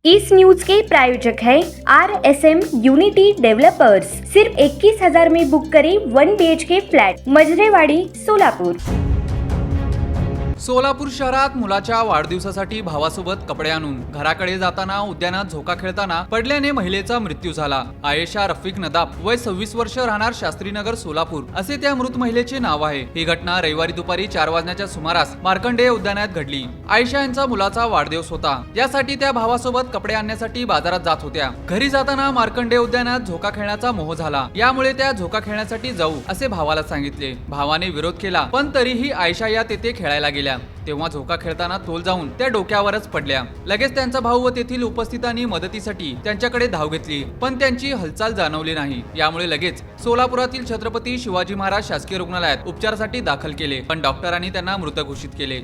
इस news के प्रायोजक है RSM unity developers. सिर्फ 21,000 में बुक करें 1 BHK फ्लॅट, मजरेवाडी, सोलापूर। सोलापूर शहरात मुलाच्या वाढदिवसासाठी भावासोबत कपडे आणून घराकडे जाताना उद्यानात झोका खेळताना पडल्याने महिलेचा मृत्यू झाला। आयेशा रफिक नदाब, वय 26 वर्ष, राहणार शास्त्रीनगर, सोलापूर असे त्या मृत महिलेचे नाव आहे। ही घटना रविवारी दुपारी 4 वाजण्याच्या सुमारास मार्कंडेय उद्यानात घडली। आयेशा यांचा मुलाचा वाढदिवस होता, यासाठी त्या भावासोबत कपडे आणण्यासाठी बाजारात जात होत्या। घरी जाताना मार्कंडेय उद्यानात झोका खेळण्याचा मोह झाला, यामुळे त्या झोका खेळण्यासाठी जाऊ असे भावाला सांगितले। भावाने विरोध केला, पण तरीही आयेशा या तेथे खेळायला गेल्या। तेव्हा झोका खेळताना तोल जाऊन त्या डोक्यावरच पडल्या। लगेच त्यांचा भाऊ व तेथील उपस्थितांनी मदतीसाठी त्यांच्याकडे धाव घेतली, पण त्यांची हालचाल जाणवली नाही। यामुळे लगेच सोलापुरातील छत्रपती शिवाजी महाराज शासकीय रुग्णालयात उपचारासाठी दाखल केले, पण डॉक्टरांनी त्यांना मृत घोषित केले।